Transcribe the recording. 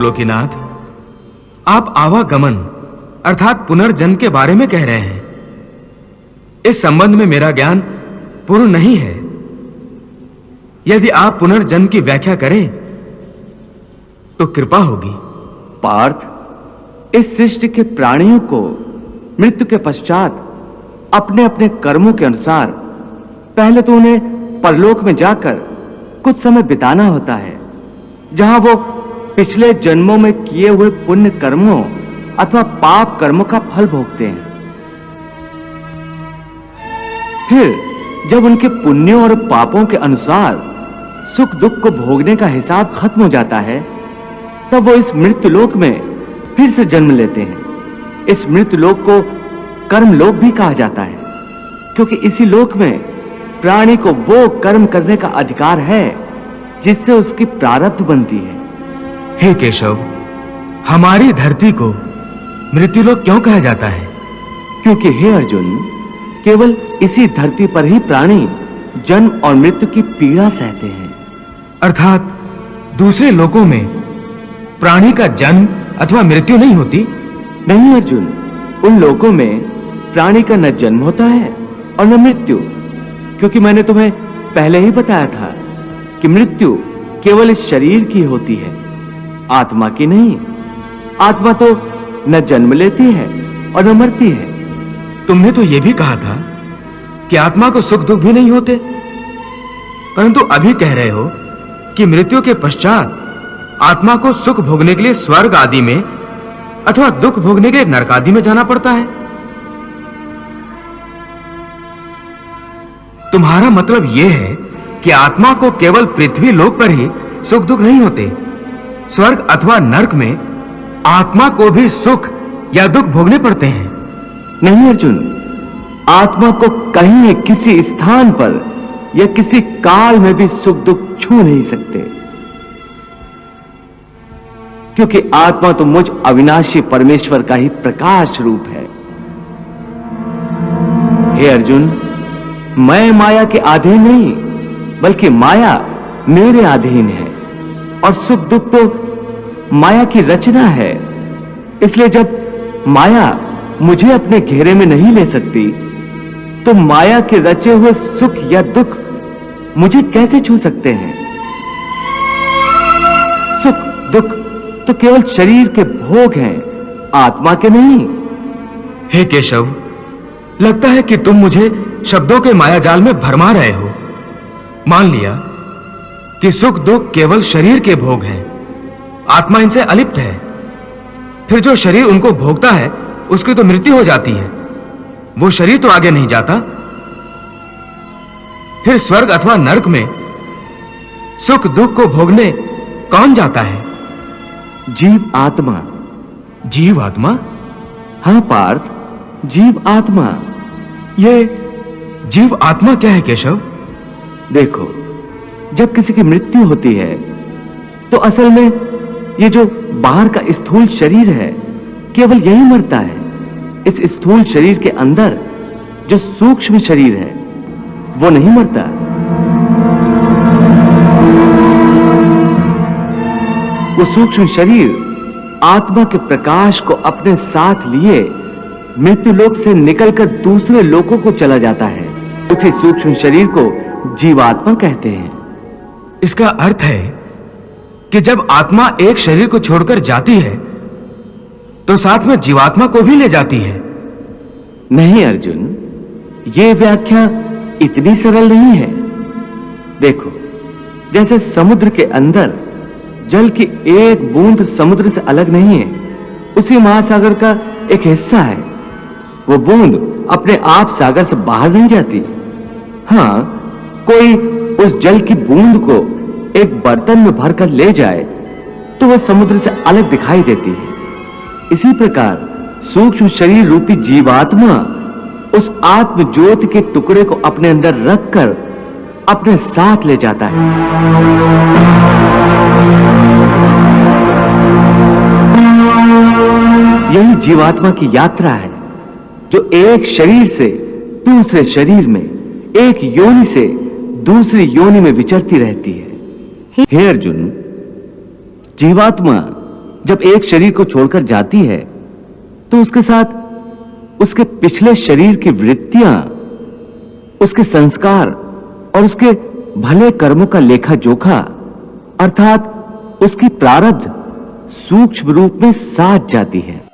लोकीनाथ, आप आवागमन अर्थात पुनर्जन्म के बारे में कह रहे हैं। इस संबंध में मेरा ज्ञान पूर्ण नहीं है। यदि आप पुनर्जन्म की व्याख्या करें तो कृपा होगी। पार्थ, इस सृष्टि के प्राणियों को मृत्यु के पश्चात अपने अपने कर्मों के अनुसार पहले तो उन्हें परलोक में जाकर कुछ समय बिताना होता है, जहां वो पिछले जन्मों में किए हुए पुण्य कर्मों अथवा पाप कर्मों का फल भोगते हैं। फिर जब उनके पुण्यों और पापों के अनुसार सुख दुख को भोगने का हिसाब खत्म हो जाता है, तब वो इस मृत्यु लोक में फिर से जन्म लेते हैं। इस मृत्यु लोक को कर्म लोक भी कहा जाता है, क्योंकि इसी लोक में प्राणी को वो कर्म करने का अधिकार है जिससे उसकी प्रारब्ध बनती है। हे केशव, हमारी धरती को मृत्युलोक क्यों कहा जाता है? क्योंकि हे अर्जुन, केवल इसी धरती पर ही प्राणी जन्म और मृत्यु की पीड़ा सहते हैं। अर्थात दूसरे लोकों में प्राणी का जन्म अथवा मृत्यु नहीं होती? नहीं अर्जुन, उन लोकों में प्राणी का न जन्म होता है और न मृत्यु, क्योंकि मैंने तुम्हें पहले ही बताया था कि मृत्यु केवल इस शरीर की होती है, आत्मा की नहीं। आत्मा तो न जन्म लेती है और न मरती है। तुमने तो यह भी कहा था कि आत्मा को सुख दुख भी नहीं होते, परंतु अभी कह रहे हो कि मृत्यु के पश्चात आत्मा को सुख भोगने के लिए स्वर्ग आदि में अथवा दुख भोगने के लिए नरक आदि में जाना पड़ता है। तुम्हारा मतलब यह है कि आत्मा को केवल पृथ्वी लोक पर ही सुख दुख नहीं होते, स्वर्ग अथवा नरक में आत्मा को भी सुख या दुख भोगने पड़ते हैं? नहीं अर्जुन, आत्मा को कहीं किसी स्थान पर या किसी काल में भी सुख दुख छू नहीं सकते, क्योंकि आत्मा तो मुझ अविनाशी परमेश्वर का ही प्रकाश रूप है। हे अर्जुन, मैं माया के अधीन नहीं, बल्कि माया मेरे अधीन है, और सुख दुख तो माया की रचना है। इसलिए जब माया मुझे अपने घेरे में नहीं ले सकती, तो माया के रचे हुए सुख या दुख मुझे कैसे छू सकते हैं? सुख दुख तो केवल शरीर के भोग हैं, आत्मा के नहीं। हे केशव, लगता है कि तुम मुझे शब्दों के मायाजाल में भरमा रहे हो। मान लिया कि सुख दुख केवल शरीर के भोग हैं, आत्मा इनसे अलिप्त है। फिर जो शरीर उनको भोगता है उसकी तो मृत्यु हो जाती है, वो शरीर तो आगे नहीं जाता। फिर स्वर्ग अथवा नरक में सुख दुख को भोगने कौन जाता है? जीव आत्मा। जीव आत्मा? हां पार्थ, जीव आत्मा। ये जीव आत्मा क्या है केशव? देखो, जब किसी की मृत्यु होती है तो असल में ये जो बाहर का स्थूल शरीर है केवल यही मरता है। इस स्थूल शरीर के अंदर जो सूक्ष्म शरीर है वो नहीं मरता। वो सूक्ष्म शरीर आत्मा के प्रकाश को अपने साथ लिए मृत्यु लोक से निकलकर दूसरे लोकों को चला जाता है। उसी सूक्ष्म शरीर को जीवात्मा कहते हैं। इसका अर्थ है कि जब आत्मा एक शरीर को छोड़कर जाती है तो साथ में जीवात्मा को भी ले जाती है। नहीं अर्जुन, यह व्याख्या इतनी सरल नहीं है। देखो, जैसे समुद्र के अंदर जल की एक बूंद समुद्र से अलग नहीं है, उसी महासागर का एक हिस्सा है। वो बूंद अपने आप सागर से बाहर नहीं जाती। हां, कोई उस जल की बूंद को एक बर्तन में भरकर ले जाए तो वह समुद्र से अलग दिखाई देती है। इसी प्रकार सूक्ष्म शरीर रूपी जीवात्मा उस आत्म ज्योति के टुकड़े को अपने अंदर रखकर अपने साथ ले जाता है। यही जीवात्मा की यात्रा है, जो एक शरीर से दूसरे शरीर में, एक योनि से दूसरी योनि में विचरती रहती है। हे अर्जुन, जीवात्मा जब एक शरीर को छोड़कर जाती है तो उसके साथ उसके पिछले शरीर की वृत्तियां, उसके संस्कार और उसके भले कर्मों का लेखा जोखा अर्थात उसकी प्रारब्ध सूक्ष्म रूप में साथ जाती है।